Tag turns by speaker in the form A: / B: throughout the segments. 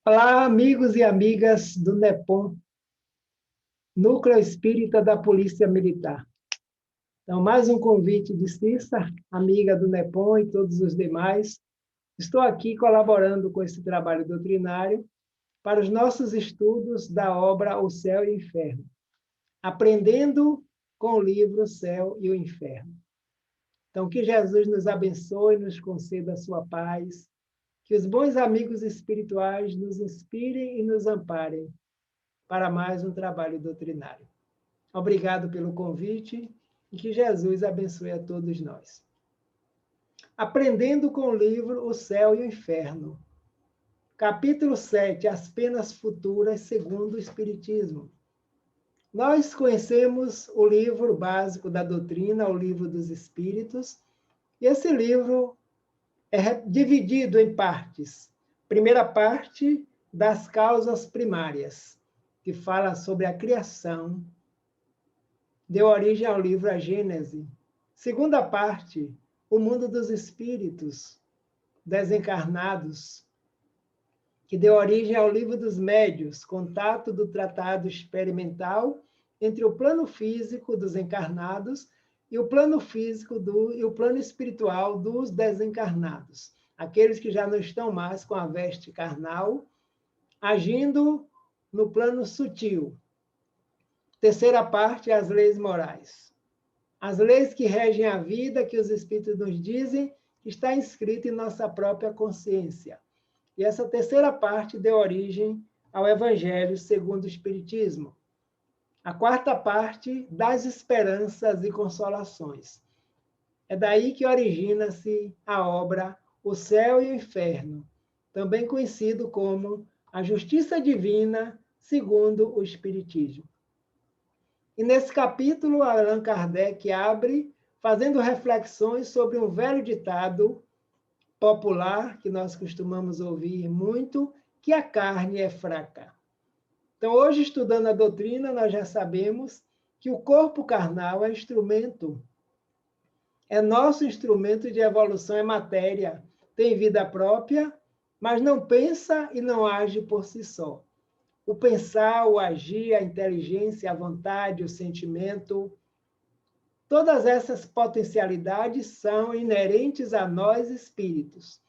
A: Olá, amigos e amigas do NEPOM, Núcleo Espírita da Polícia Militar. Então, mais um convite de Cissa, amiga do NEPOM e todos os demais. Estou aqui colaborando com esse trabalho doutrinário para os nossos estudos da obra O Céu e o Inferno, aprendendo com o livro O Céu e o Inferno. Então, que Jesus nos abençoe, nos conceda a sua paz, que os bons amigos espirituais nos inspirem e nos amparem para mais um trabalho doutrinário. Obrigado pelo convite e que Jesus abençoe a todos nós. Aprendendo com o livro O Céu e o Inferno. Capítulo 7, As Penas Futuras segundo o Espiritismo. Nós conhecemos o livro básico da doutrina, o Livro dos Espíritos, e esse livro é dividido em partes. Primeira parte, das causas primárias, que fala sobre a criação, deu origem ao livro A Gênese. Segunda parte, o mundo dos espíritos desencarnados, que deu origem ao livro dos médios, contato do tratado experimental entre o plano físico dos encarnados e o plano físico e o plano espiritual dos desencarnados, aqueles que já não estão mais com a veste carnal, agindo no plano sutil. Terceira parte, as leis morais. As leis que regem a vida, que os Espíritos nos dizem, está inscrita em nossa própria consciência. E essa terceira parte deu origem ao Evangelho segundo o Espiritismo. A quarta parte, das esperanças e consolações. É daí que origina-se a obra O Céu e o Inferno, também conhecido como a Justiça Divina segundo o Espiritismo. E nesse capítulo, Allan Kardec abre fazendo reflexões sobre um velho ditado popular que nós costumamos ouvir muito, que a carne é fraca. Então, hoje, estudando a doutrina, nós já sabemos que o corpo carnal é instrumento, é nosso instrumento de evolução, é matéria, tem vida própria, mas não pensa e não age por si só. O pensar, o agir, a inteligência, a vontade, o sentimento, todas essas potencialidades são inerentes a nós espíritos.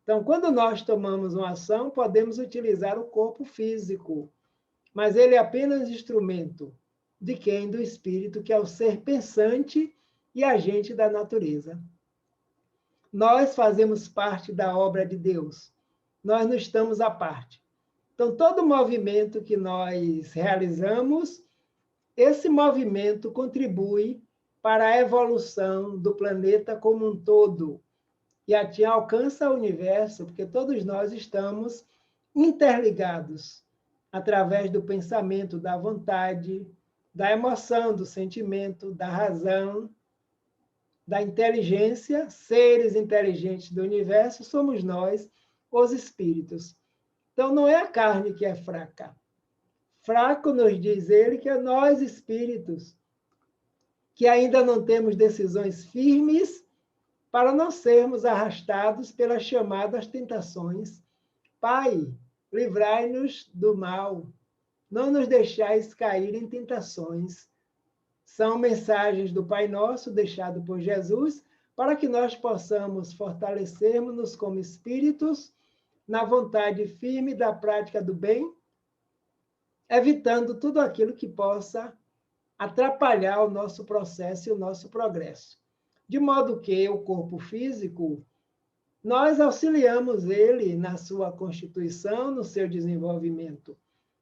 A: Então, quando nós tomamos uma ação, podemos utilizar o corpo físico, mas ele é apenas instrumento de quem? Do espírito, que é o ser pensante e agente da natureza. Nós fazemos parte da obra de Deus, nós não estamos à parte. Então, todo movimento que nós realizamos, esse movimento contribui para a evolução do planeta como um todo, e assim alcança o universo, porque todos nós estamos interligados através do pensamento, da vontade, da emoção, do sentimento, da razão, da inteligência. Seres inteligentes do universo somos nós, os espíritos. Então, não é a carne que é fraca. Fraco, nos diz ele, que é nós, espíritos, que ainda não temos decisões firmes para não sermos arrastados pelas chamadas tentações. Pai, livrai-nos do mal, não nos deixais cair em tentações. São mensagens do Pai Nosso, deixado por Jesus, para que nós possamos fortalecermos-nos como espíritos, na vontade firme da prática do bem, evitando tudo aquilo que possa atrapalhar o nosso processo e o nosso progresso. De modo que o corpo físico, nós auxiliamos ele na sua constituição, no seu desenvolvimento.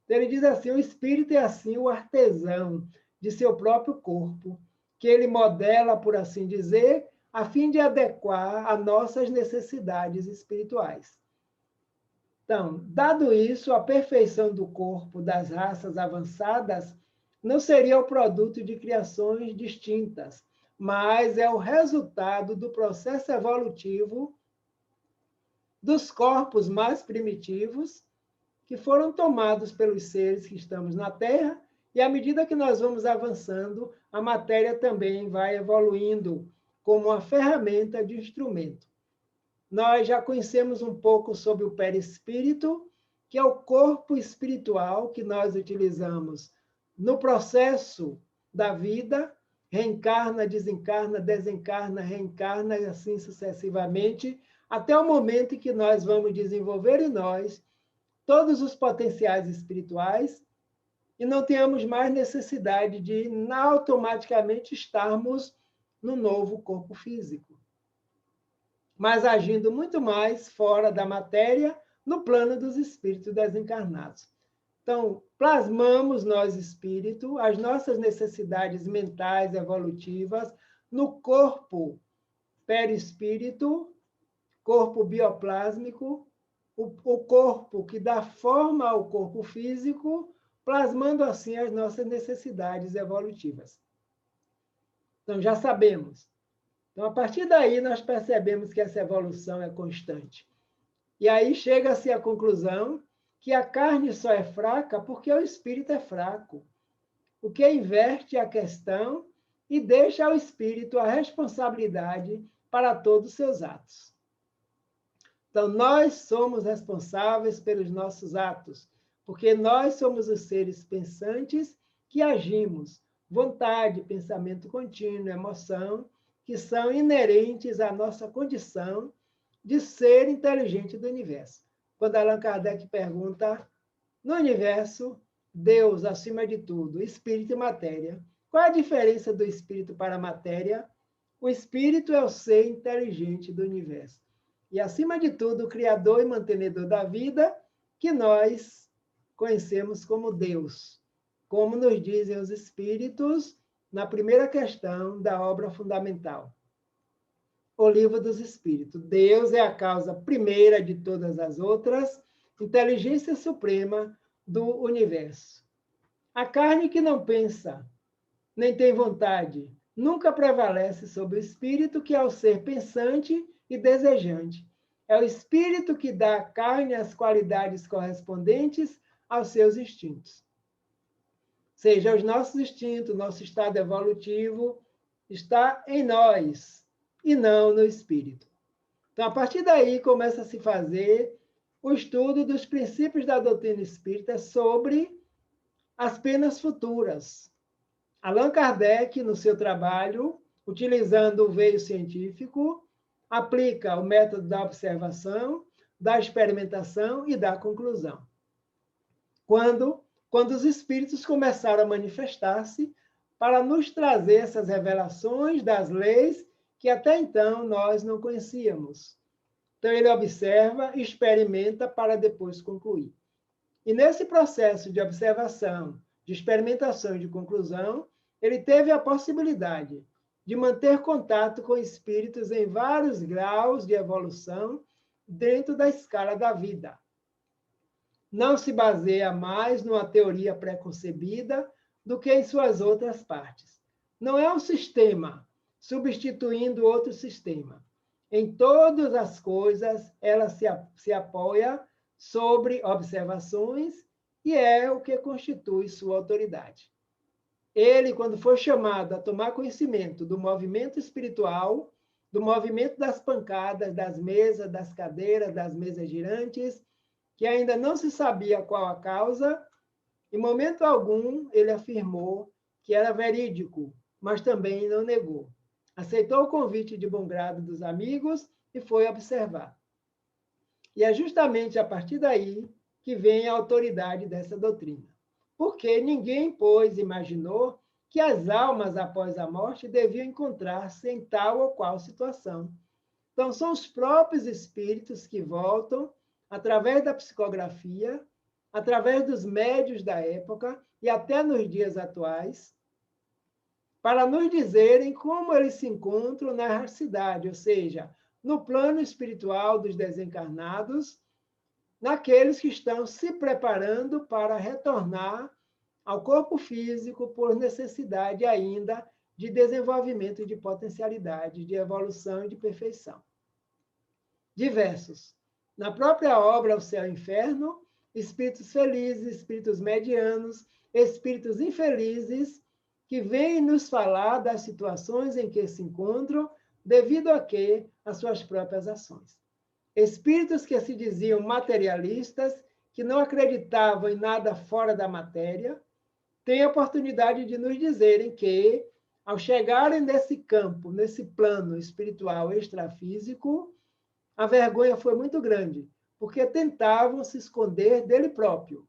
A: Ele diz assim: o espírito é assim o artesão de seu próprio corpo, que ele modela, por assim dizer, a fim de adequar a nossas necessidades espirituais. Então, dado isso, a perfeição do corpo das raças avançadas não seria o produto de criações distintas, mas é o resultado do processo evolutivo dos corpos mais primitivos, que foram tomados pelos seres que estamos na Terra, e à medida que nós vamos avançando, a matéria também vai evoluindo como uma ferramenta de instrumento. Nós já conhecemos um pouco sobre o perispírito, que é o corpo espiritual que nós utilizamos no processo da vida, reencarna, desencarna, reencarna, e assim sucessivamente, até o momento em que nós vamos desenvolver em nós todos os potenciais espirituais e não tenhamos mais necessidade de automaticamente estarmos no novo corpo físico, mas agindo muito mais fora da matéria, no plano dos espíritos desencarnados. Então, plasmamos nós, espírito, as nossas necessidades mentais evolutivas no corpo perispírito, corpo bioplásmico, o corpo que dá forma ao corpo físico, plasmando assim as nossas necessidades evolutivas. Então, já sabemos. Então, a partir daí, nós percebemos que essa evolução é constante. E aí chega-se à conclusão que a carne só é fraca porque o espírito é fraco, o que inverte a questão e deixa ao espírito a responsabilidade para todos os seus atos. Então, nós somos responsáveis pelos nossos atos, porque nós somos os seres pensantes que agimos, vontade, pensamento contínuo, emoção, que são inerentes à nossa condição de ser inteligente do universo. Quando Allan Kardec pergunta, no universo, Deus acima de tudo, espírito e matéria, qual a diferença do espírito para a matéria? O espírito é o ser inteligente do universo. E, acima de tudo, o criador e mantenedor da vida, que nós conhecemos como Deus, como nos dizem os espíritos na primeira questão da obra fundamental, o Livro dos Espíritos. Deus é a causa primeira de todas as outras, inteligência suprema do universo. A carne que não pensa, nem tem vontade, nunca prevalece sobre o espírito, que é o ser pensante e desejante. É o espírito que dá à carne as qualidades correspondentes aos seus instintos. Seja os nossos instintos, nosso estado evolutivo, está em nós e não no espírito. Então, a partir daí, começa a se fazer o estudo dos princípios da doutrina espírita sobre as penas futuras. Allan Kardec, no seu trabalho, utilizando o veio científico, aplica o método da observação, da experimentação e da conclusão. Quando os espíritos começaram a manifestar-se para nos trazer essas revelações das leis que até então nós não conhecíamos. Então, ele observa, experimenta para depois concluir. E nesse processo de observação, de experimentação e de conclusão, ele teve a possibilidade de manter contato com espíritos em vários graus de evolução dentro da escala da vida. Não se baseia mais numa teoria preconcebida do que em suas outras partes. Não é um sistema substituindo outro sistema. Em todas as coisas, ela se apoia sobre observações e é o que constitui sua autoridade. Ele, quando foi chamado a tomar conhecimento do movimento espiritual, do movimento das pancadas, das mesas, das cadeiras, das mesas girantes, que ainda não se sabia qual a causa, em momento algum ele afirmou que era verídico, mas também não negou. Aceitou o convite de bom grado dos amigos e foi observar. E é justamente a partir daí que vem a autoridade dessa doutrina. Porque ninguém, pois, imaginou que as almas, após a morte, deviam encontrar-se em tal ou qual situação. Então, são os próprios espíritos que voltam, através da psicografia, através dos médiuns da época e até nos dias atuais, para nos dizerem como eles se encontram na erraticidade, ou seja, no plano espiritual dos desencarnados, naqueles que estão se preparando para retornar ao corpo físico por necessidade ainda de desenvolvimento de potencialidade, de evolução e de perfeição. Diversos. Na própria obra O Céu e o Inferno, espíritos felizes, espíritos medianos, espíritos infelizes, que vêm nos falar das situações em que se encontram, devido a quê? As suas próprias ações. Espíritos que se diziam materialistas que não acreditavam em nada fora da matéria, têm a oportunidade de nos dizerem que, ao chegarem nesse campo, nesse plano espiritual extrafísico, a vergonha foi muito grande, porque tentavam se esconder dele próprio,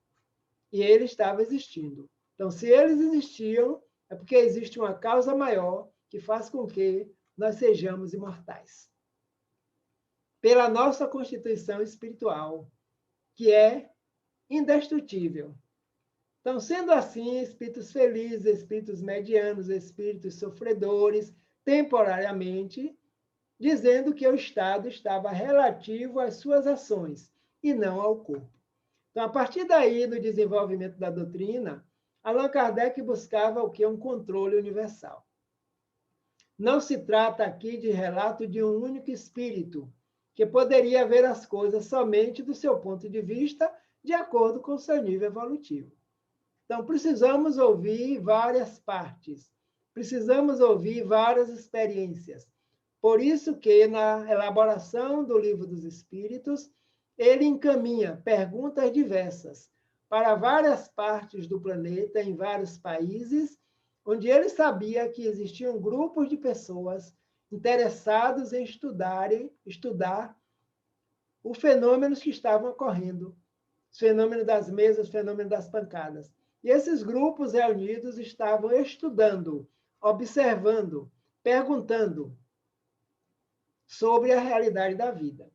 A: e ele estava existindo. Então, se eles existiam, é porque existe uma causa maior que faz com que nós sejamos imortais. Pela nossa constituição espiritual, que é indestrutível. Então, sendo assim, espíritos felizes, espíritos medianos, espíritos sofredores, temporariamente, dizendo que o estado estava relativo às suas ações e não ao corpo. Então, a partir daí, no desenvolvimento da doutrina, Allan Kardec buscava o que? Um controle universal. Não se trata aqui de relato de um único espírito, que poderia ver as coisas somente do seu ponto de vista, de acordo com o seu nível evolutivo. Então, precisamos ouvir várias partes, precisamos ouvir várias experiências. Por isso que, na elaboração do Livro dos Espíritos, ele encaminha perguntas diversas para várias partes do planeta, em vários países, onde ele sabia que existiam grupos de pessoas interessados em estudar os fenômenos que estavam ocorrendo, os fenômenos das mesas, os fenômenos das pancadas. E esses grupos reunidos estavam estudando, observando, perguntando sobre a realidade da vida.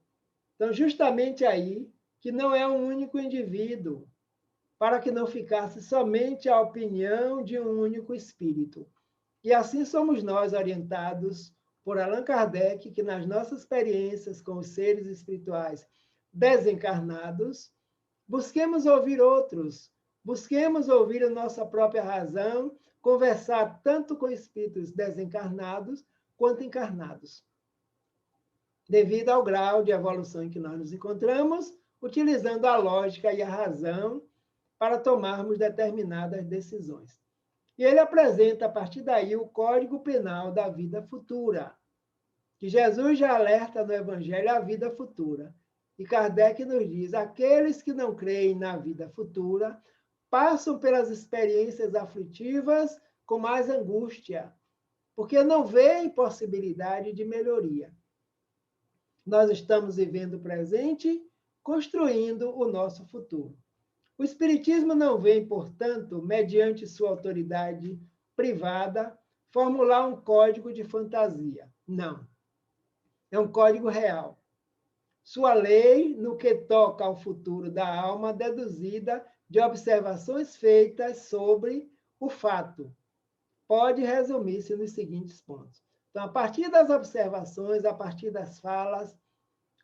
A: Então, justamente aí, que não é um único indivíduo, para que não ficasse somente a opinião de um único espírito. E assim somos nós orientados por Allan Kardec, que nas nossas experiências com os seres espirituais desencarnados, busquemos ouvir outros, busquemos ouvir a nossa própria razão, conversar tanto com espíritos desencarnados quanto encarnados. Devido ao grau de evolução em que nós nos encontramos, utilizando a lógica e a razão para tomarmos determinadas decisões. E ele apresenta, a partir daí, o Código Penal da vida futura, que Jesus já alerta no Evangelho a vida futura. E Kardec nos diz: aqueles que não creem na vida futura passam pelas experiências aflitivas com mais angústia, porque não veem possibilidade de melhoria. Nós estamos vivendo o presente, construindo o nosso futuro. O Espiritismo não vem, portanto, mediante sua autoridade privada, formular um código de fantasia. Não. É um código real. Sua lei, no que toca ao futuro da alma, deduzida de observações feitas sobre o fato, pode resumir-se nos seguintes pontos. Então, a partir das observações, a partir das falas,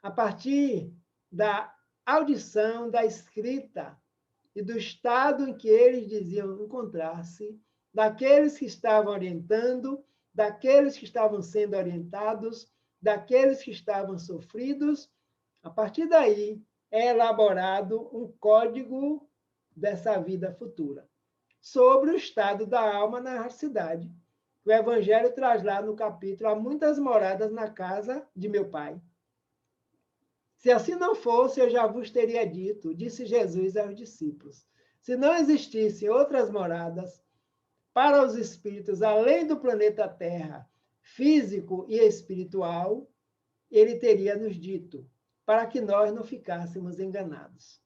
A: a partir da audição, da escrita, e do estado em que eles diziam encontrar-se, daqueles que estavam orientando, daqueles que estavam sendo orientados, daqueles que estavam sofridos. A partir daí, é elaborado um código dessa vida futura, sobre o estado da alma na cidade. O Evangelho traz lá no capítulo: há muitas moradas na casa de meu Pai. Se assim não fosse, eu já vos teria dito, disse Jesus aos discípulos. Se não existissem outras moradas para os espíritos além do planeta Terra, físico e espiritual, ele teria nos dito, para que nós não ficássemos enganados.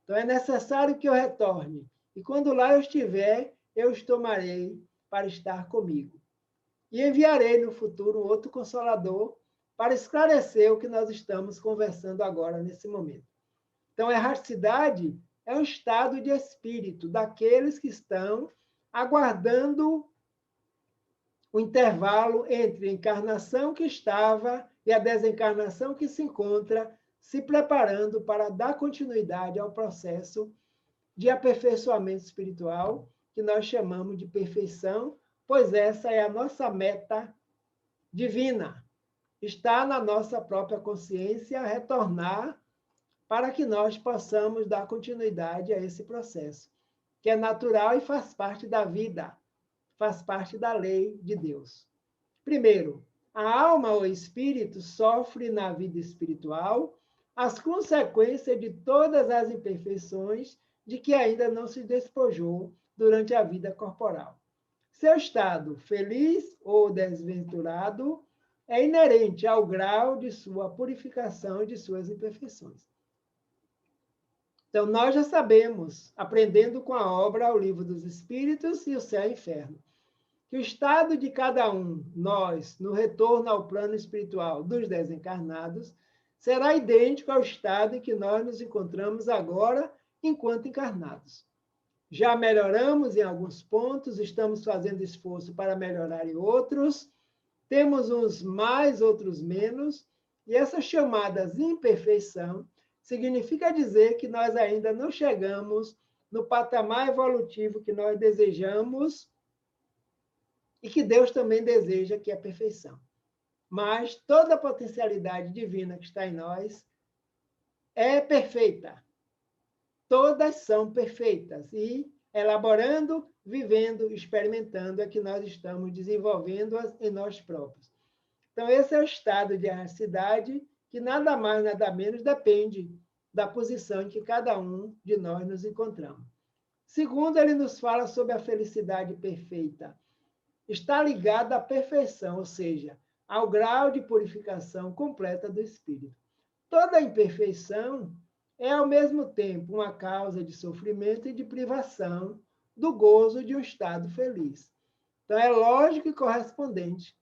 A: Então é necessário que eu retorne, e quando lá eu estiver, eu os tomarei para estar comigo. E enviarei no futuro outro Consolador para esclarecer o que nós estamos conversando agora, nesse momento. Então, a erraticidade é um estado de espírito daqueles que estão aguardando o intervalo entre a encarnação que estava e a desencarnação que se encontra, se preparando para dar continuidade ao processo de aperfeiçoamento espiritual, que nós chamamos de perfeição, pois essa é a nossa meta divina. Está na nossa própria consciência retornar para que nós possamos dar continuidade a esse processo, que é natural e faz parte da vida, faz parte da lei de Deus. Primeiro, a alma ou espírito sofre na vida espiritual as consequências de todas as imperfeições de que ainda não se despojou durante a vida corporal. Seu estado, feliz ou desventurado, é inerente ao grau de sua purificação e de suas imperfeições. Então, nós já sabemos, aprendendo com a obra O Livro dos Espíritos e o Céu e o Inferno, que o estado de cada um, nós, no retorno ao plano espiritual dos desencarnados, será idêntico ao estado em que nós nos encontramos agora, enquanto encarnados. Já melhoramos em alguns pontos, estamos fazendo esforço para melhorar em outros, temos uns mais, outros menos, e essas chamadas imperfeição significa dizer que nós ainda não chegamos no patamar evolutivo que nós desejamos e que Deus também deseja, que é a perfeição. Mas toda a potencialidade divina que está em nós é perfeita. Todas são perfeitas. E elaborando, vivendo, experimentando é que nós estamos desenvolvendo-as em nós próprios. Então, esse é o estado de erraticidade que nada mais, nada menos depende da posição em que cada um de nós nos encontramos. Segundo, ele nos fala sobre a felicidade perfeita. Está ligada à perfeição, ou seja, ao grau de purificação completa do espírito. Toda imperfeição é, ao mesmo tempo, uma causa de sofrimento e de privação do gozo de um estado feliz. Então, é lógico e correspondente.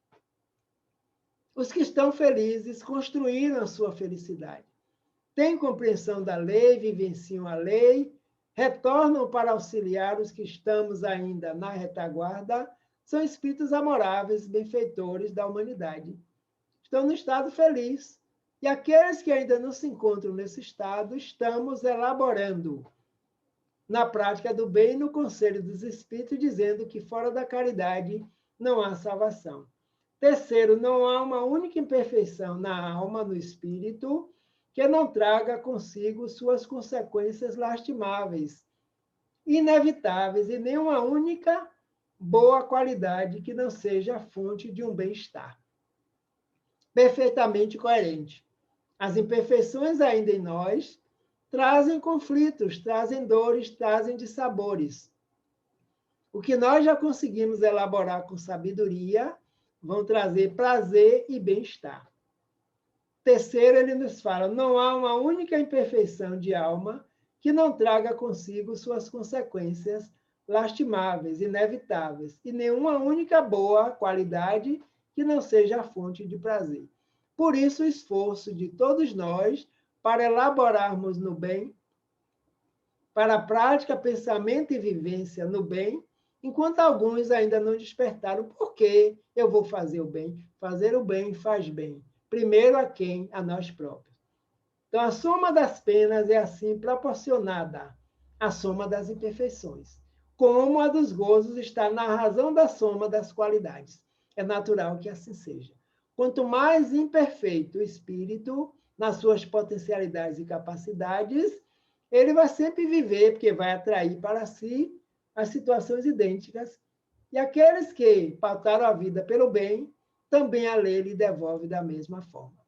A: Os que estão felizes construíram a sua felicidade. Têm compreensão da lei, vivenciam a lei, retornam para auxiliar os que estamos ainda na retaguarda, são espíritos amoráveis, benfeitores da humanidade. Estão no estado feliz. E aqueles que ainda não se encontram nesse estado, estamos elaborando na prática do bem no conselho dos espíritos, dizendo que fora da caridade não há salvação. Terceiro, não há uma única imperfeição na alma, no espírito, que não traga consigo suas consequências lastimáveis, inevitáveis, e nenhuma única boa qualidade que não seja a fonte de um bem-estar. Perfeitamente coerente. As imperfeições ainda em nós trazem conflitos, trazem dores, trazem dissabores. O que nós já conseguimos elaborar com sabedoria vão trazer prazer e bem-estar. Terceiro, ele nos fala, não há uma única imperfeição de alma que não traga consigo suas consequências lastimáveis, inevitáveis, e nenhuma única boa qualidade que não seja a fonte de prazer. Por isso, o esforço de todos nós para elaborarmos no bem, para a prática, pensamento e vivência no bem, enquanto alguns ainda não despertaram por que eu vou fazer o bem. Fazer o bem faz bem. Primeiro a quem? A nós próprios. Então, a soma das penas é assim proporcionada à soma das imperfeições, como a dos gozos está na razão da soma das qualidades. É natural que assim seja. Quanto mais imperfeito o espírito, nas suas potencialidades e capacidades, ele vai sempre viver, porque vai atrair para si as situações idênticas. E aqueles que pautaram a vida pelo bem, também a lei lhe devolve da mesma forma.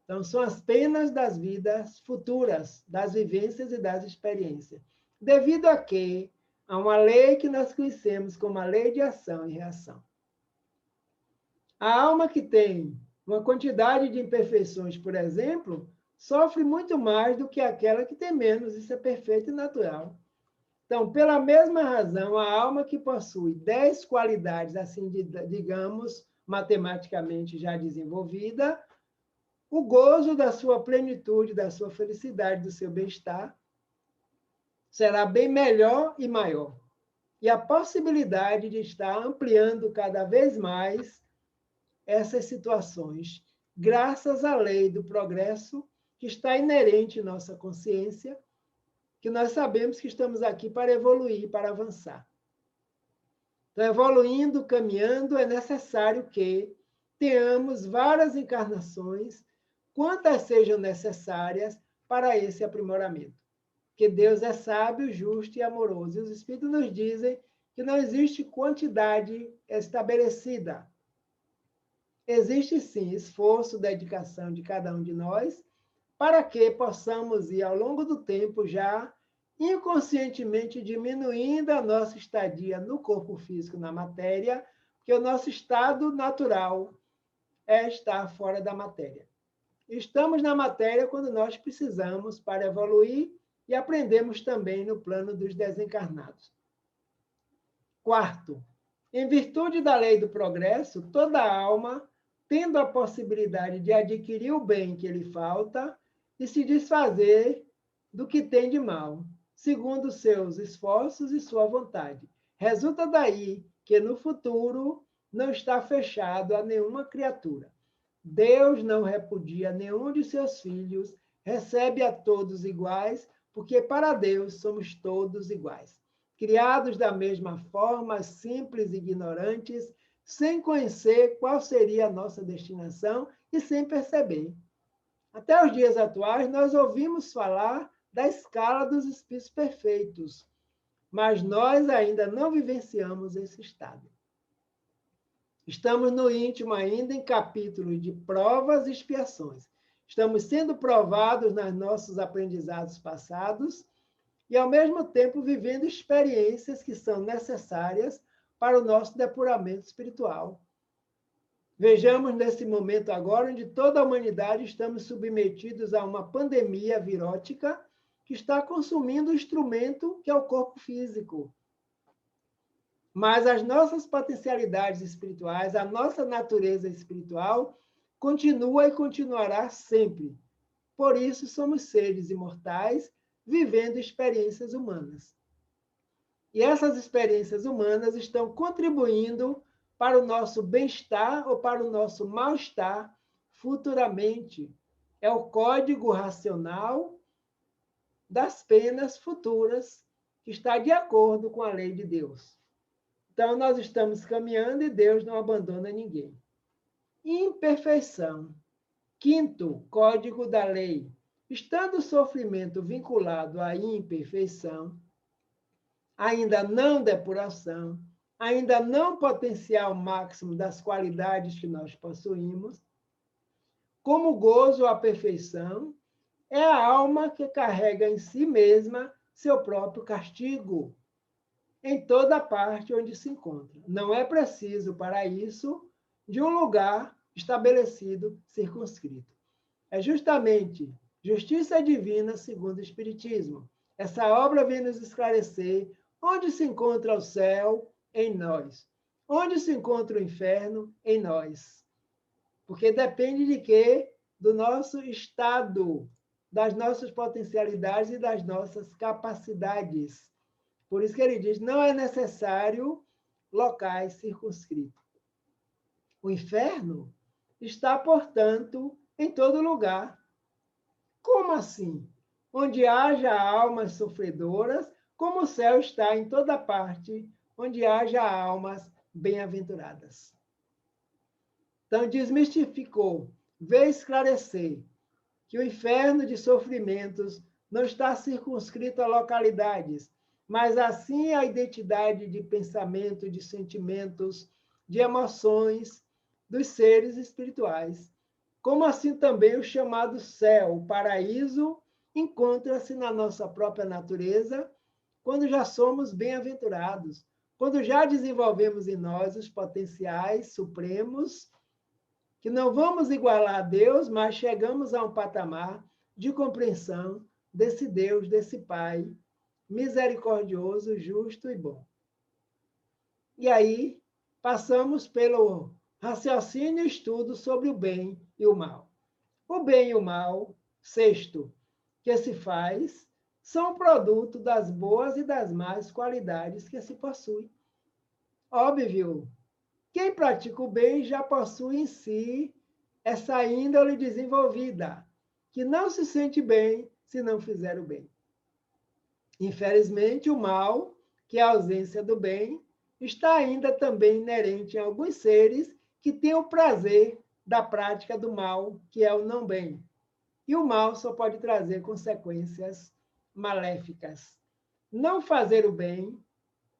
A: Então, são as penas das vidas futuras, das vivências e das experiências. Devido a quê? A uma lei que nós conhecemos como a lei de ação e reação. A alma que tem uma quantidade de imperfeições, por exemplo, sofre muito mais do que aquela que tem menos. Isso é perfeito e natural. Então, pela mesma razão, a alma que possui 10 qualidades, assim, digamos, matematicamente já desenvolvida, o gozo da sua plenitude, da sua felicidade, do seu bem-estar, será bem melhor e maior. E a possibilidade de estar ampliando cada vez mais essas situações, graças à lei do progresso que está inerente em nossa consciência, que nós sabemos que estamos aqui para evoluir, para avançar. Então, evoluindo, caminhando, é necessário que tenhamos várias encarnações, quantas sejam necessárias para esse aprimoramento. Porque Deus é sábio, justo e amoroso. E os Espíritos nos dizem que não existe quantidade estabelecida. Existe, sim, esforço, dedicação de cada um de nós para que possamos ir, ao longo do tempo, já inconscientemente diminuindo a nossa estadia no corpo físico, na matéria, porque o nosso estado natural é estar fora da matéria. Estamos na matéria quando nós precisamos para evoluir e aprendemos também no plano dos desencarnados. Quarto, em virtude da lei do progresso, toda alma, tendo a possibilidade de adquirir o bem que lhe falta e se desfazer do que tem de mal, segundo seus esforços e sua vontade. Resulta daí que no futuro não está fechado a nenhuma criatura. Deus não repudia nenhum de seus filhos, recebe a todos iguais, porque para Deus somos todos iguais. Criados da mesma forma, simples e ignorantes, sem conhecer qual seria a nossa destinação e sem perceber. Até os dias atuais, nós ouvimos falar da escala dos espíritos perfeitos, mas nós ainda não vivenciamos esse estado. Estamos no íntimo ainda em capítulos de provas e expiações. Estamos sendo provados nos nossos aprendizados passados e, ao mesmo tempo, vivendo experiências que são necessárias para o nosso depuramento espiritual. Vejamos nesse momento agora, onde toda a humanidade estamos submetidos a uma pandemia virótica que está consumindo o instrumento que é o corpo físico. Mas as nossas potencialidades espirituais, a nossa natureza espiritual, continua e continuará sempre. Por isso, somos seres imortais, vivendo experiências humanas. E essas experiências humanas estão contribuindo para o nosso bem-estar ou para o nosso mal-estar futuramente. É o código racional das penas futuras que está de acordo com a lei de Deus. Então, nós estamos caminhando e Deus não abandona ninguém. Imperfeição. Quinto, código da lei. Estando o sofrimento vinculado à imperfeição, ainda não depuração, ainda não potencial máximo das qualidades que nós possuímos, como o gozo à perfeição, é a alma que carrega em si mesma seu próprio castigo, em toda parte onde se encontra. Não é preciso, para isso, de um lugar estabelecido, circunscrito. É justamente justiça divina segundo o Espiritismo. Essa obra vem nos esclarecer onde se encontra o céu em nós, onde se encontra o inferno em nós. Porque depende de quê? Do nosso estado, das nossas potencialidades e das nossas capacidades. Por isso que ele diz, não é necessário locais circunscritos. O inferno está, portanto, em todo lugar. Como assim? Onde haja almas sofredoras, como o céu está em toda parte, onde haja almas bem-aventuradas. Então, desmistificou, veio esclarecer que o inferno de sofrimentos não está circunscrito a localidades, mas assim a identidade de pensamento, de sentimentos, de emoções dos seres espirituais. Como assim também o chamado céu, o paraíso, encontra-se na nossa própria natureza, quando já somos bem-aventurados, quando já desenvolvemos em nós os potenciais supremos, que não vamos igualar a Deus, mas chegamos a um patamar de compreensão desse Deus, desse Pai, misericordioso, justo e bom. E aí, passamos pelo raciocínio e estudo sobre o bem e o mal. O bem e o mal, sexto, que se faz, são produto das boas e das más qualidades que se possui. Óbvio, quem pratica o bem já possui em si essa índole desenvolvida, que não se sente bem se não fizer o bem. Infelizmente, o mal, que é a ausência do bem, está ainda também inerente em alguns seres que têm o prazer da prática do mal, que é o não bem. E o mal só pode trazer consequências maléficas. Não fazer o bem,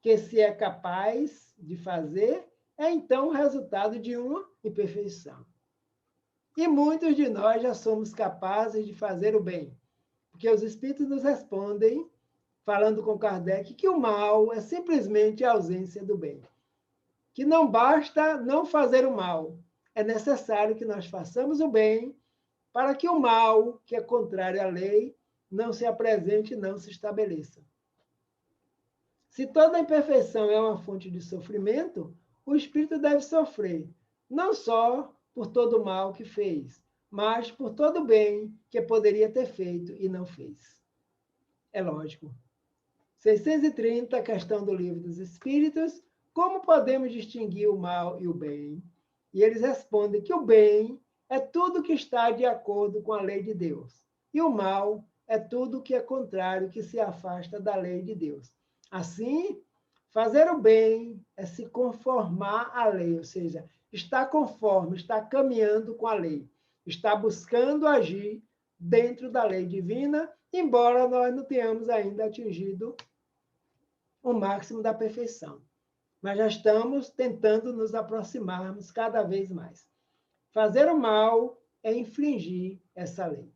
A: que se é capaz de fazer, é então o resultado de uma imperfeição. E muitos de nós já somos capazes de fazer o bem, porque os espíritos nos respondem, falando com Kardec, que o mal é simplesmente a ausência do bem. Que não basta não fazer o mal, é necessário que nós façamos o bem para que o mal, que é contrário à lei, não se apresente e não se estabeleça. Se toda imperfeição é uma fonte de sofrimento, o espírito deve sofrer, não só por todo o mal que fez, mas por todo o bem que poderia ter feito e não fez. É lógico. 630, questão do Livro dos Espíritos, como podemos distinguir o mal e o bem? E eles respondem que o bem é tudo que está de acordo com a lei de Deus, e o mal é tudo que é contrário, que se afasta da lei de Deus. Assim, fazer o bem é se conformar à lei, ou seja, está conforme, está caminhando com a lei, está buscando agir dentro da lei divina, embora nós não tenhamos ainda atingido o máximo da perfeição. Mas já estamos tentando nos aproximarmos cada vez mais. Fazer o mal é infringir essa lei.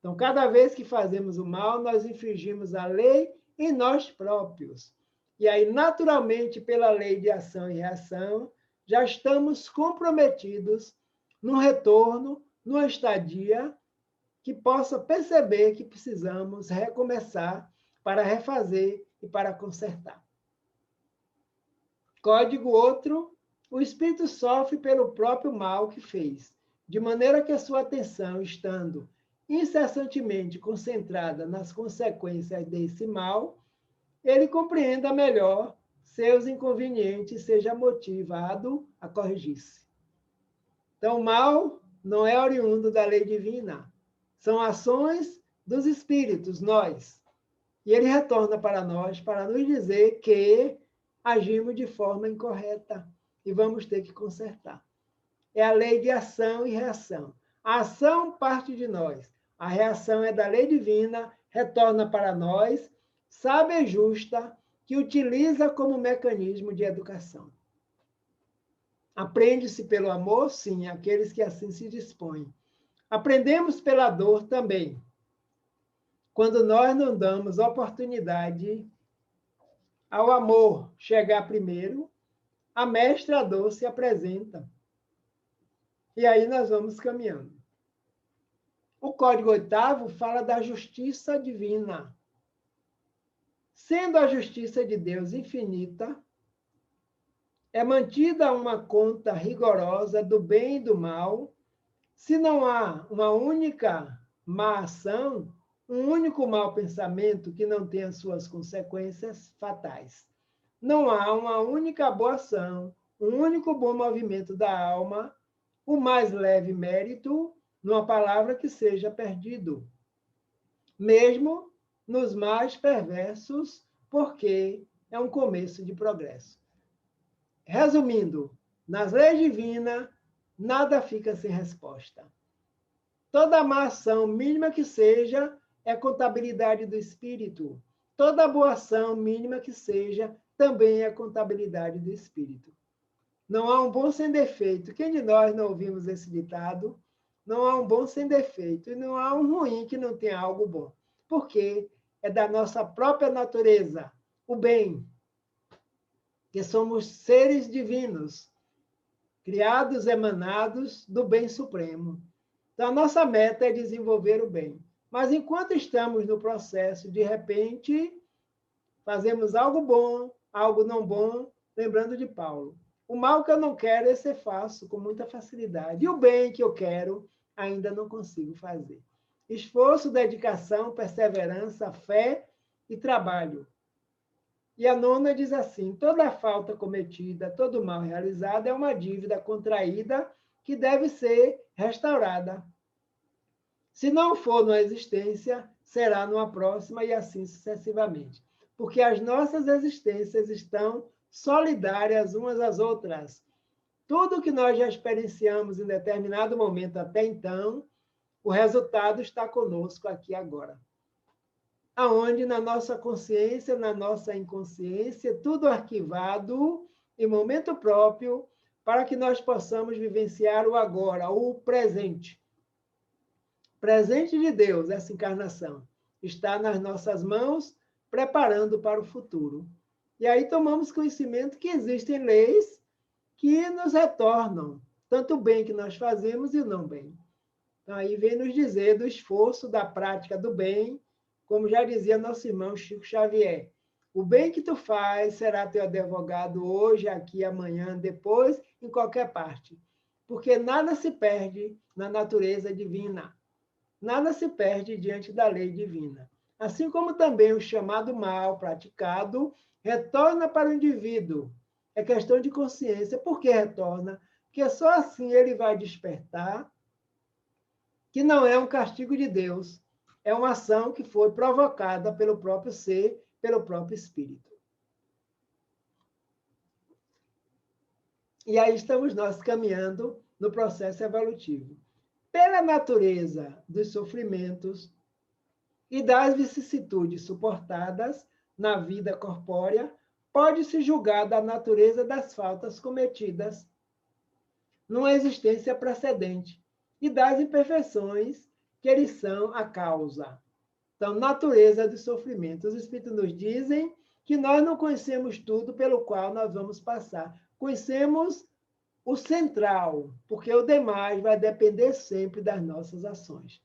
A: Então, cada vez que fazemos o mal, nós infringimos a lei em nós próprios. E aí, naturalmente, pela lei de ação e reação, já estamos comprometidos num retorno, numa estadia que possa perceber que precisamos recomeçar para refazer e para consertar. Código outro, o espírito sofre pelo próprio mal que fez, de maneira que a sua atenção, estando incessantemente concentrada nas consequências desse mal, ele compreenda melhor seus inconvenientes e seja motivado a corrigir-se. Então, o mal não é oriundo da lei divina, são ações dos espíritos, nós. E ele retorna para nós para nos dizer que agimos de forma incorreta e vamos ter que consertar. É a lei de ação e reação. A ação parte de nós, a reação é da lei divina, retorna para nós, sábia e justa, que utiliza como mecanismo de educação. Aprende-se pelo amor? Sim, aqueles que assim se dispõem. Aprendemos pela dor também. Quando nós não damos oportunidade ao amor chegar primeiro, a mestra dor se apresenta. E aí nós vamos caminhando. O Código Oitavo fala da justiça divina. Sendo a justiça de Deus infinita, é mantida uma conta rigorosa do bem e do mal. Se não há uma única má ação, um único mau pensamento que não tenha suas consequências fatais. Não há uma única boa ação, um único bom movimento da alma, o mais leve mérito, numa palavra que seja perdido. Mesmo nos mais perversos, porque é um começo de progresso. Resumindo, nas leis divinas, nada fica sem resposta. Toda má ação, mínima que seja, é contabilidade do espírito. Toda boa ação, mínima que seja, também é contabilidade do espírito. Não há um bom sem defeito. Quem de nós não ouvimos esse ditado? Não há um bom sem defeito. E não há um ruim que não tenha algo bom. Porque é da nossa própria natureza, o bem. Que somos seres divinos, criados, emanados do bem supremo. Então, a nossa meta é desenvolver o bem. Mas enquanto estamos no processo, de repente, fazemos algo bom, algo não bom, lembrando de Paulo. O mal que eu não quero, esse eu faço com muita facilidade. E o bem que eu quero, ainda não consigo fazer. Esforço, dedicação, perseverança, fé e trabalho. E a nona diz assim: toda falta cometida, todo mal realizado é uma dívida contraída que deve ser restaurada. Se não for numa existência, será numa próxima e assim sucessivamente. Porque as nossas existências estão solidárias umas às outras. Tudo que nós já experienciamos em determinado momento até então, o resultado está conosco aqui agora. Aonde na nossa consciência, na nossa inconsciência, tudo arquivado em momento próprio, para que nós possamos vivenciar o agora, o presente. Presente de Deus, essa encarnação, está nas nossas mãos, preparando para o futuro. E aí tomamos conhecimento que existem leis que nos retornam, tanto o bem que nós fazemos e o não bem. Então, aí vem nos dizer do esforço, da prática do bem, como já dizia nosso irmão Chico Xavier. O bem que tu faz será teu advogado hoje, aqui, amanhã, depois, em qualquer parte. Porque nada se perde na natureza divina. Nada se perde diante da lei divina. Assim como também o chamado mal praticado retorna para o indivíduo. É questão de consciência. Por que retorna? Porque só assim ele vai despertar que não é um castigo de Deus, é uma ação que foi provocada pelo próprio ser, pelo próprio espírito. E aí estamos nós caminhando no processo evolutivo. Pela natureza dos sofrimentos e das vicissitudes suportadas na vida corpórea, pode-se julgar da natureza das faltas cometidas numa existência precedente e das imperfeições que eles são a causa. Então, natureza dos sofrimentos. Os Espíritos nos dizem que nós não conhecemos tudo pelo qual nós vamos passar. Conhecemos o central, porque o demais vai depender sempre das nossas ações.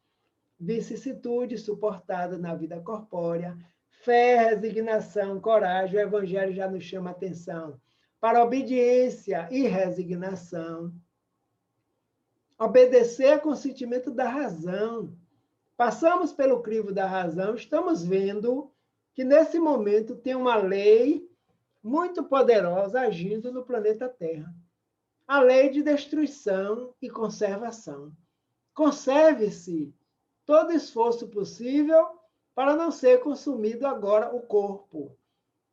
A: Vicissitude suportada na vida corpórea, fé, resignação, coragem, o Evangelho já nos chama a atenção para obediência e resignação. Obedecer com o sentimento da razão. Passamos pelo crivo da razão, estamos vendo que nesse momento tem uma lei muito poderosa agindo no planeta Terra. A lei de destruição e conservação. Conserve-se todo esforço possível para não ser consumido agora o corpo.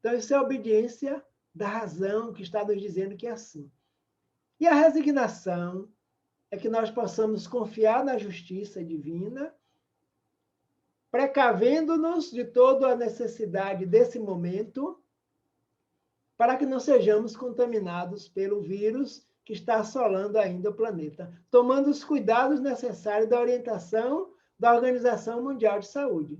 A: Então, isso é a obediência da razão que está nos dizendo que é assim. E a resignação é que nós possamos confiar na justiça divina, precavendo-nos de toda a necessidade desse momento, para que não sejamos contaminados pelo vírus que está assolando ainda o planeta, tomando os cuidados necessários da orientação da Organização Mundial de Saúde.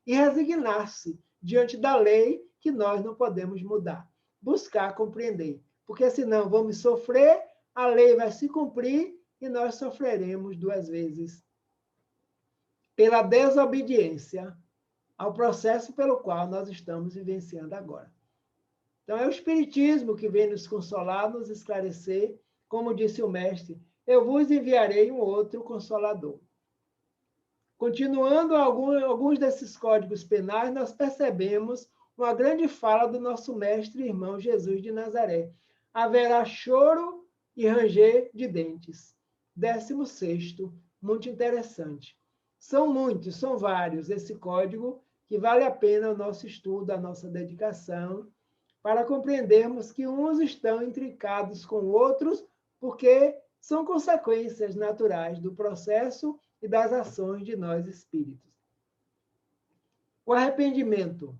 A: E resignar-se diante da lei que nós não podemos mudar. Buscar compreender, porque senão vamos sofrer, a lei vai se cumprir e nós sofreremos duas vezes. Pela desobediência ao processo pelo qual nós estamos vivenciando agora. Então, é o Espiritismo que vem nos consolar, nos esclarecer, como disse o Mestre, eu vos enviarei um outro Consolador. Continuando alguns desses códigos penais, nós percebemos uma grande fala do nosso Mestre e irmão Jesus de Nazaré. Haverá choro e ranger de dentes. 16º, muito interessante. São muitos, são vários, esse código, que vale a pena o nosso estudo, a nossa dedicação, para compreendermos que uns estão intrincados com outros, porque são consequências naturais do processo e das ações de nós espíritos. O arrependimento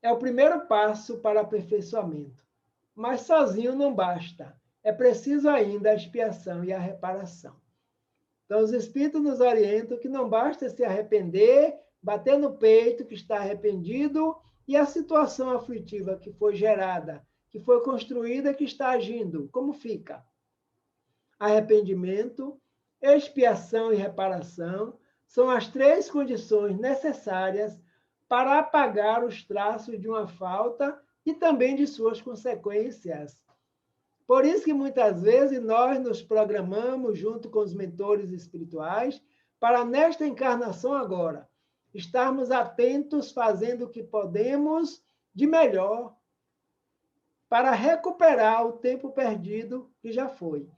A: é o primeiro passo para o aperfeiçoamento, mas sozinho não basta. É preciso ainda a expiação e a reparação. Então, os Espíritos nos orientam que não basta se arrepender, bater no peito que está arrependido e a situação aflitiva que foi gerada, que foi construída, que está agindo. Como fica? Arrependimento, expiação e reparação são as três condições necessárias para apagar os traços de uma falta e também de suas consequências. Por isso que muitas vezes nós nos programamos junto com os mentores espirituais para, nesta encarnação agora, estarmos atentos, fazendo o que podemos de melhor para recuperar o tempo perdido que já foi.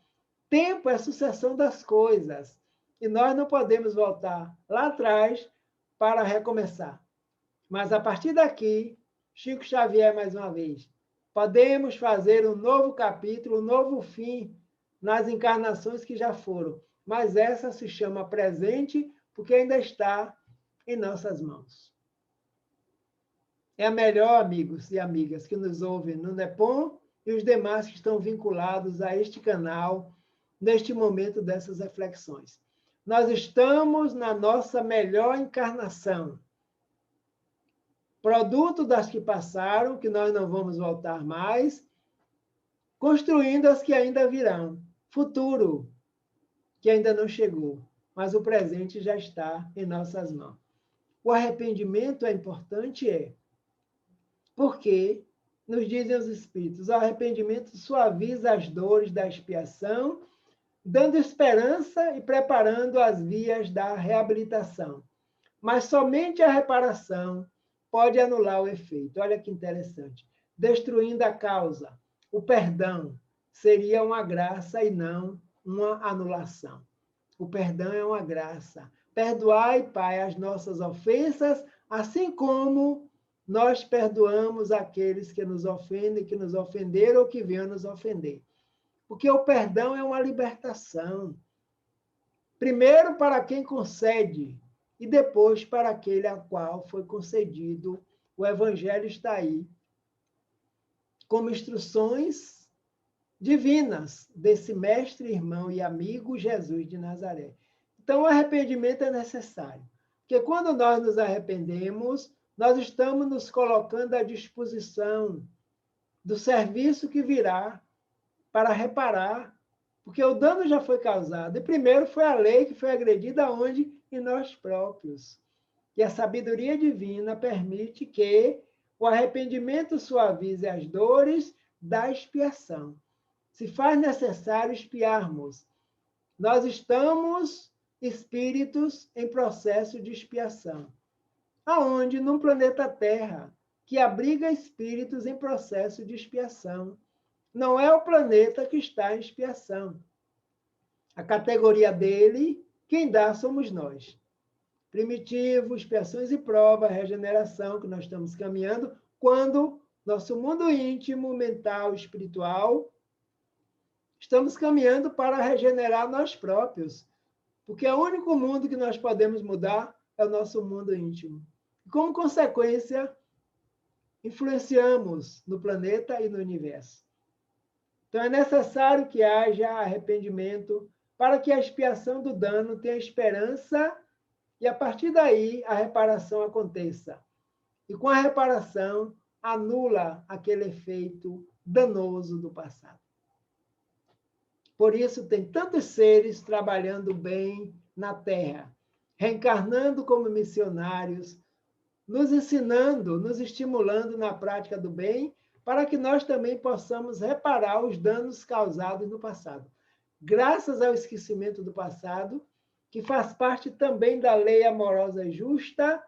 A: Tempo é sucessão das coisas e nós não podemos voltar lá atrás para recomeçar. Mas a partir daqui, Chico Xavier mais uma vez, podemos fazer um novo capítulo, um novo fim nas encarnações que já foram. Mas essa se chama presente porque ainda está em nossas mãos. É a melhor, amigos e amigas, que nos ouvem no NEPOM e os demais que estão vinculados a este canal neste momento dessas reflexões. Nós estamos na nossa melhor encarnação, produto das que passaram, que nós não vamos voltar mais, construindo as que ainda virão, futuro, que ainda não chegou, mas o presente já está em nossas mãos. O arrependimento é importante, porque, nos dizem os Espíritos, o arrependimento suaviza as dores da expiação, dando esperança e preparando as vias da reabilitação. Mas somente a reparação pode anular o efeito. Olha que interessante. Destruindo a causa, o perdão seria uma graça e não uma anulação. O perdão é uma graça. Perdoai, Pai, as nossas ofensas, assim como nós perdoamos aqueles que nos ofendem, que nos ofenderam ou que venham nos ofender. Porque o perdão é uma libertação. Primeiro para quem concede, e depois para aquele a qual foi concedido. O Evangelho está aí, como instruções divinas desse mestre, irmão e amigo Jesus de Nazaré. Então, o arrependimento é necessário, porque quando nós nos arrependemos, nós estamos nos colocando à disposição do serviço que virá para reparar, porque o dano já foi causado. E primeiro foi a lei que foi agredida onde? Em nós próprios. E a sabedoria divina permite que o arrependimento suavize as dores da expiação. Se faz necessário expiarmos. Nós estamos espíritos em processo de expiação. Aonde? Num planeta Terra, que abriga espíritos em processo de expiação. Não é o planeta que está em expiação. A categoria dele, quem dá somos nós. Primitivo, expiações e prova, regeneração, que nós estamos caminhando, quando nosso mundo íntimo, mental, espiritual, estamos caminhando para regenerar nós próprios. Porque o único mundo que nós podemos mudar é o nosso mundo íntimo. E, como consequência, influenciamos no planeta e no universo. Então, é necessário que haja arrependimento para que a expiação do dano tenha esperança e, a partir daí, a reparação aconteça. E, com a reparação, anula aquele efeito danoso do passado. Por isso, tem tantos seres trabalhando bem na Terra, reencarnando como missionários, nos ensinando, nos estimulando na prática do bem, para que nós também possamos reparar os danos causados no passado. Graças ao esquecimento do passado, que faz parte também da lei amorosa e justa,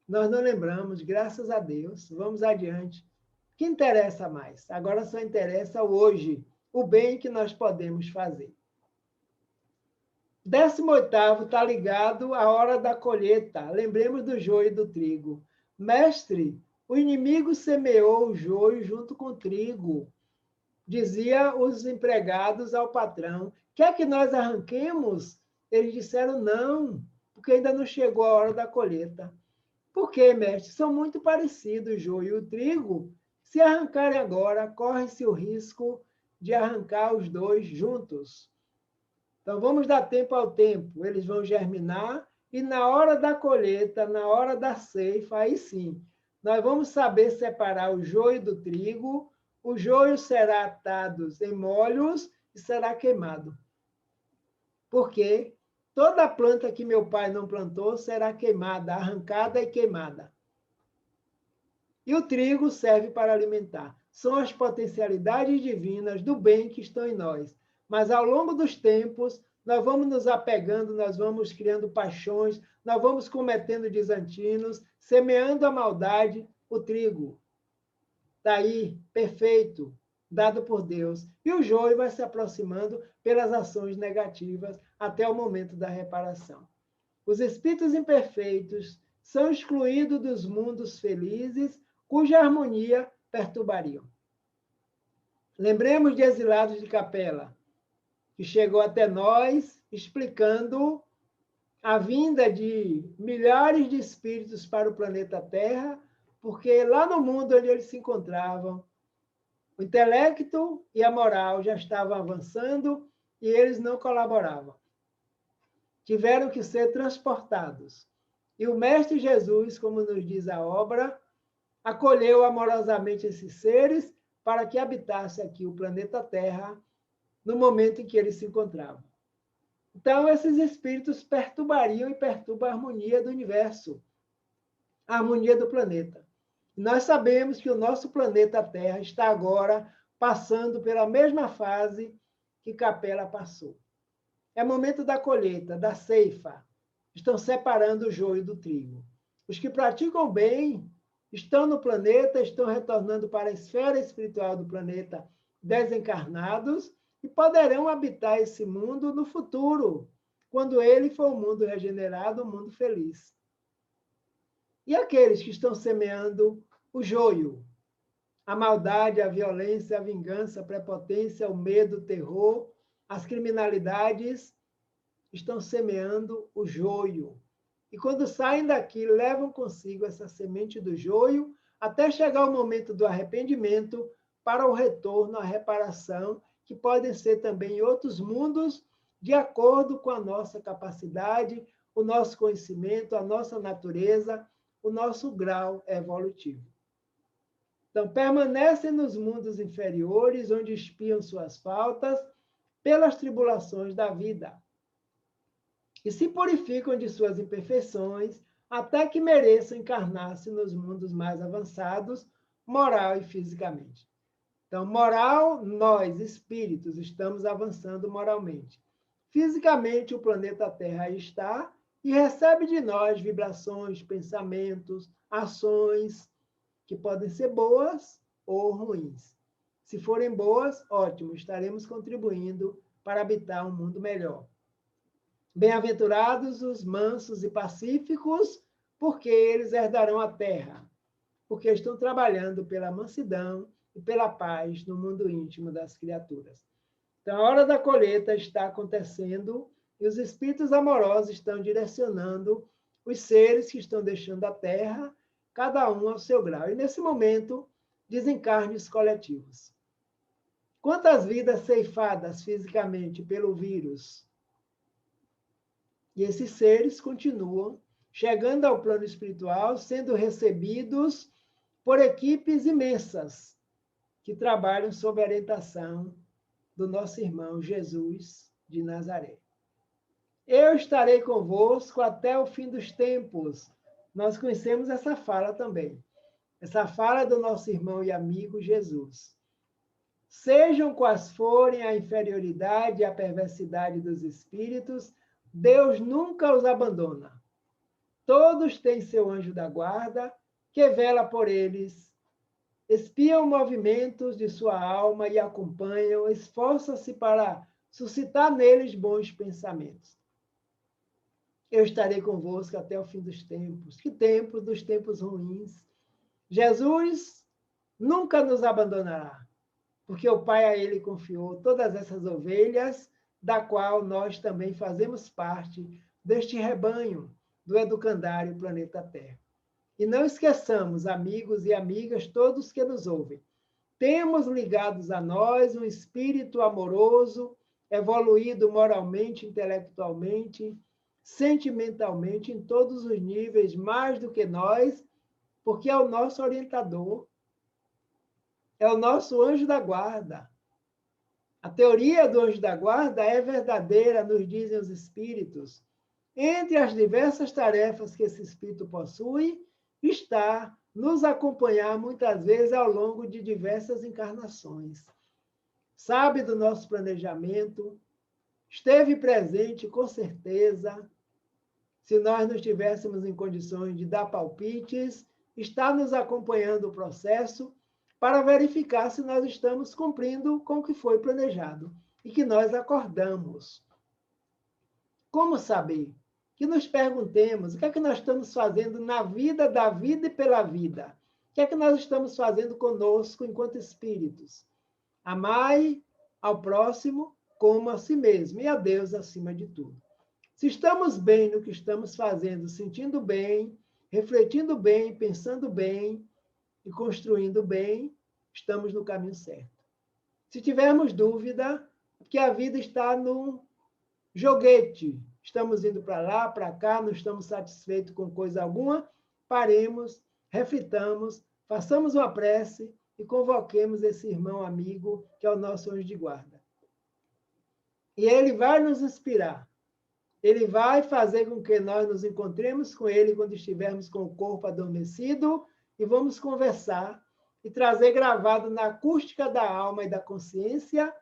A: nós não lembramos, graças a Deus. Vamos adiante. O que interessa mais? Agora só interessa o hoje, o bem que nós podemos fazer. 18º está ligado à hora da colheita. Lembremos do joio e do trigo. Mestre, o inimigo semeou o joio junto com o trigo. Dizia os empregados ao patrão. Quer que nós arranquemos? Eles disseram não, porque ainda não chegou a hora da colheita. Por quê, mestre? São muito parecidos o joio e o trigo. Se arrancarem agora, corre-se o risco de arrancar os dois juntos. Então, vamos dar tempo ao tempo. Eles vão germinar e, na hora da colheita, na hora da ceifa, aí sim, nós vamos saber separar o joio do trigo. O joio será atado em molhos e será queimado. Porque toda planta que meu pai não plantou será queimada, arrancada e queimada. E o trigo serve para alimentar. São as potencialidades divinas do bem que estão em nós. Mas, ao longo dos tempos, nós vamos nos apegando, nós vamos criando paixões, nós vamos cometendo desantinos, semeando a maldade, o trigo. Está aí, perfeito, dado por Deus. E o joio vai se aproximando pelas ações negativas até o momento da reparação. Os espíritos imperfeitos são excluídos dos mundos felizes, cuja harmonia perturbariam. Lembremos de Exilados de Capela, que chegou até nós explicando a vinda de milhares de espíritos para o planeta Terra, porque lá no mundo onde eles se encontravam, O intelecto e a moral já estavam avançando e eles não colaboravam. Tiveram que ser transportados. E o Mestre Jesus, como nos diz a obra, acolheu amorosamente esses seres para que habitasse aqui o planeta Terra no momento em que eles se encontravam. Então, esses espíritos perturbariam e perturbam a harmonia do universo, a harmonia do planeta. E nós sabemos que o nosso planeta Terra está agora passando pela mesma fase que Capela passou. É momento da colheita, da ceifa. Estão separando o joio do trigo. Os que praticam bem estão no planeta, estão retornando para a esfera espiritual do planeta desencarnados e poderão habitar esse mundo no futuro, quando ele for um mundo regenerado, um mundo feliz. E aqueles que estão semeando o joio, a maldade, a violência, a vingança, a prepotência, o medo, o terror, as criminalidades, estão semeando o joio. E quando saem daqui, levam consigo essa semente do joio, até chegar o momento do arrependimento, para o retorno, a reparação, que podem ser também em outros mundos, de acordo com a nossa capacidade, o nosso conhecimento, a nossa natureza, o nosso grau evolutivo. Então, permanecem nos mundos inferiores, onde expiam suas faltas, pelas tribulações da vida. E se purificam de suas imperfeições, até que mereçam encarnar-se nos mundos mais avançados, moral e fisicamente. Então, moral, nós, espíritos, estamos avançando moralmente. Fisicamente, o planeta Terra está e recebe de nós vibrações, pensamentos, ações, que podem ser boas ou ruins. Se forem boas, ótimo, estaremos contribuindo para habitar um mundo melhor. Bem-aventurados os mansos e pacíficos, porque eles herdarão a terra, porque estão trabalhando pela mansidão e pela paz no mundo íntimo das criaturas. Então, a hora da colheita está acontecendo e os espíritos amorosos estão direcionando os seres que estão deixando a terra, cada um ao seu grau. E, nesse momento, desencarnes coletivos. Quantas vidas ceifadas fisicamente pelo vírus? E esses seres continuam chegando ao plano espiritual, sendo recebidos por equipes imensas que trabalham sob a orientação do nosso irmão Jesus de Nazaré. Eu estarei convosco até o fim dos tempos. Nós conhecemos essa fala também. Essa fala do nosso irmão e amigo Jesus. Sejam quais forem a inferioridade e a perversidade dos espíritos, Deus nunca os abandona. Todos têm seu anjo da guarda, que vela por eles, espiam movimentos de sua alma e acompanham, esforçam-se para suscitar neles bons pensamentos. Eu estarei convosco até o fim dos tempos. Que tempos? Dos tempos ruins. Jesus nunca nos abandonará, porque o Pai a ele confiou todas essas ovelhas, da qual nós também fazemos parte deste rebanho do educandário Planeta Terra. E não esqueçamos, amigos e amigas, todos que nos ouvem, temos ligados a nós um espírito amoroso, evoluído moralmente, intelectualmente, sentimentalmente, em todos os níveis, mais do que nós, porque é o nosso orientador, é o nosso anjo da guarda. A teoria do anjo da guarda é verdadeira, nos dizem os espíritos. Entre as diversas tarefas que esse espírito possui, está nos acompanhar muitas vezes ao longo de diversas encarnações. Sabe do nosso planejamento, esteve presente com certeza. Se nós não estivéssemos em condições de dar palpites, está nos acompanhando o processo para verificar se nós estamos cumprindo com o que foi planejado e que nós acordamos. Como saber? Que nos perguntemos o que é que nós estamos fazendo na vida, da vida e pela vida. O que é que nós estamos fazendo conosco enquanto espíritos? Amai ao próximo como a si mesmo e a Deus acima de tudo. Se estamos bem no que estamos fazendo, sentindo bem, refletindo bem, pensando bem e construindo bem, estamos no caminho certo. Se tivermos dúvida, que a vida está num joguete, estamos indo para lá, para cá, não estamos satisfeitos com coisa alguma, paremos, reflitamos, façamos uma prece e convoquemos esse irmão amigo que é o nosso anjo de guarda. E ele vai nos inspirar. Ele vai fazer com que nós nos encontremos com ele quando estivermos com o corpo adormecido e vamos conversar e trazer gravado na acústica da alma e da consciência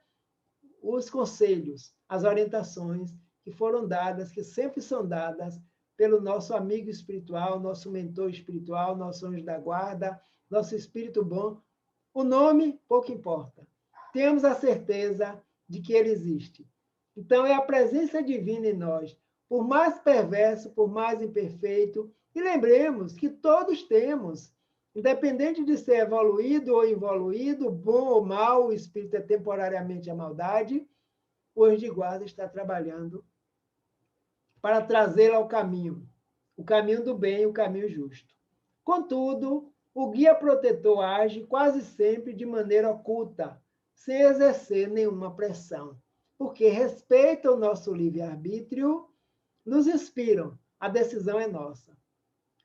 A: os conselhos, as orientações que foram dadas, que sempre são dadas pelo nosso amigo espiritual, nosso mentor espiritual, nosso anjo da guarda, nosso espírito bom. O nome pouco importa. Temos a certeza de que ele existe. Então, é a presença divina em nós, por mais perverso, por mais imperfeito. E lembremos que todos temos, independente de ser evoluído ou involuído, bom ou mal, o espírito é temporariamente a maldade, o anjo de guarda está trabalhando para trazê-lo ao caminho, o caminho do bem, o caminho justo. Contudo, o guia protetor age quase sempre de maneira oculta, sem exercer nenhuma pressão, porque respeita o nosso livre-arbítrio, nos inspiram, a decisão é nossa.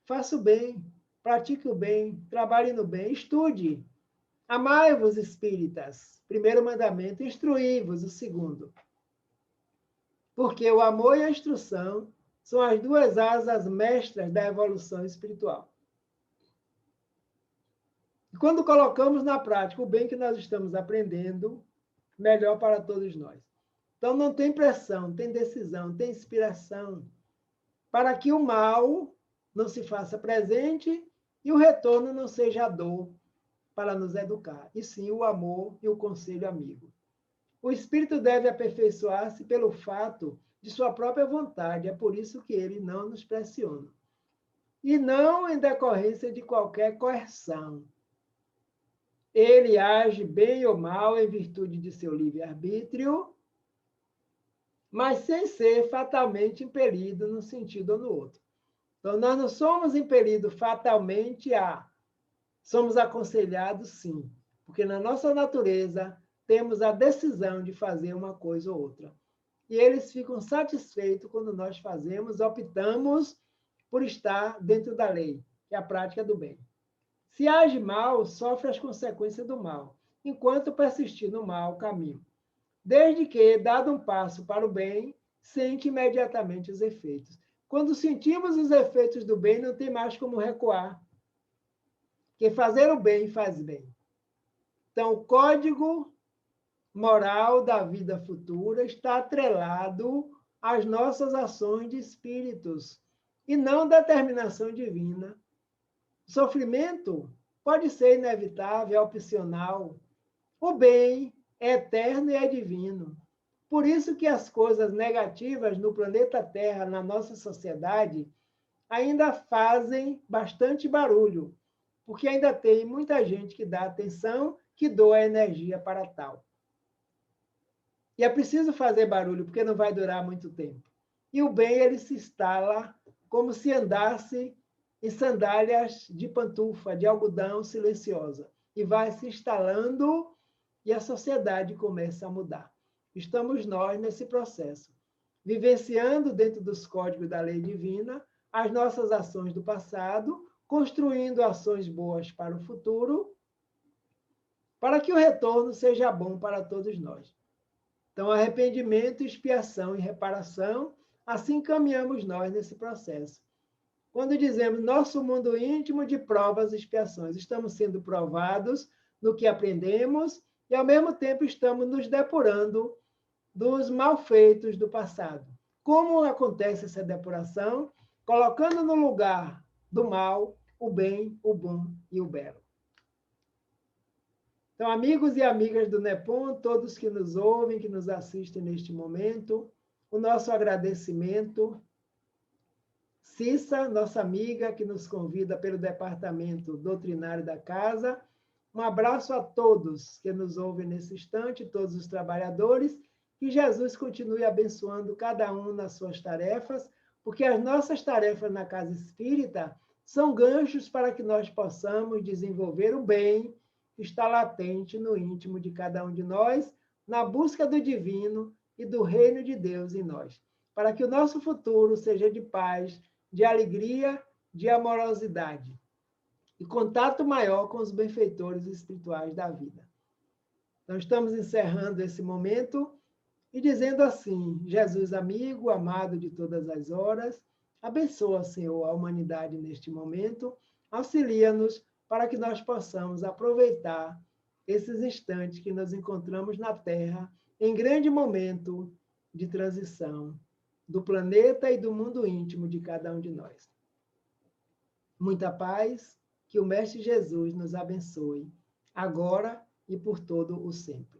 A: Faça o bem, pratique o bem, trabalhe no bem, estude. Amai-vos, espíritas. Primeiro mandamento, instruí-vos, o segundo. Porque o amor e a instrução são as duas asas mestras da evolução espiritual. E quando colocamos na prática o bem que nós estamos aprendendo, melhor para todos nós. Então, não tem pressão, tem decisão, tem inspiração, para que o mal não se faça presente e o retorno não seja a dor para nos educar, e sim o amor e o conselho amigo. O espírito deve aperfeiçoar-se pelo fato de sua própria vontade, é por isso que ele não nos pressiona. E não em decorrência de qualquer coerção. Ele age bem ou mal em virtude de seu livre-arbítrio, mas sem ser fatalmente impelido num sentido ou no outro. Então, nós não somos impelidos fatalmente a... Somos aconselhados, sim, porque na nossa natureza temos a decisão de fazer uma coisa ou outra. E eles ficam satisfeitos quando nós fazemos, optamos por estar dentro da lei, que é a prática do bem. Se age mal, sofre as consequências do mal, enquanto persistir no mau caminho. Desde que, dado um passo para o bem, sente imediatamente os efeitos. Quando sentimos os efeitos do bem, não tem mais como recuar. Porque fazer o bem faz bem. Então, o código moral da vida futura está atrelado às nossas ações de espíritos e não determinação divina. O sofrimento pode ser inevitável, é opcional. O bem é eterno e é divino. Por isso que as coisas negativas no planeta Terra, na nossa sociedade, ainda fazem bastante barulho, porque ainda tem muita gente que dá atenção, que doa energia para tal. E é preciso fazer barulho, porque não vai durar muito tempo. E o bem, ele se instala como se andasse em sandálias de pantufa, de algodão silenciosa, e vai se instalando e a sociedade começa a mudar. Estamos nós nesse processo, vivenciando dentro dos códigos da lei divina as nossas ações do passado, construindo ações boas para o futuro, para que o retorno seja bom para todos nós. Então, arrependimento, expiação e reparação, assim caminhamos nós nesse processo. Quando dizemos nosso mundo íntimo de provas e expiações, estamos sendo provados no que aprendemos e, ao mesmo tempo, estamos nos depurando dos malfeitos do passado. Como acontece essa depuração? Colocando no lugar do mal o bem, o bom e o belo. Então, amigos e amigas do NEPOM, todos que nos ouvem, que nos assistem neste momento, o nosso agradecimento. Cissa, nossa amiga, que nos convida pelo Departamento Doutrinário da Casa. Um abraço a todos que nos ouvem nesse instante, todos os trabalhadores. Que Jesus continue abençoando cada um nas suas tarefas, porque as nossas tarefas na Casa Espírita são ganchos para que nós possamos desenvolver o bem está latente no íntimo de cada um de nós, na busca do divino e do reino de Deus em nós, para que o nosso futuro seja de paz, de alegria, de amorosidade e contato maior com os benfeitores espirituais da vida. Nós estamos encerrando esse momento e dizendo assim: Jesus amigo, amado de todas as horas, abençoa, Senhor, a humanidade neste momento, auxilia-nos para que nós possamos aproveitar esses instantes que nos encontramos na Terra, em grande momento de transição do planeta e do mundo íntimo de cada um de nós. Muita paz, que o Mestre Jesus nos abençoe, agora e por todo o sempre.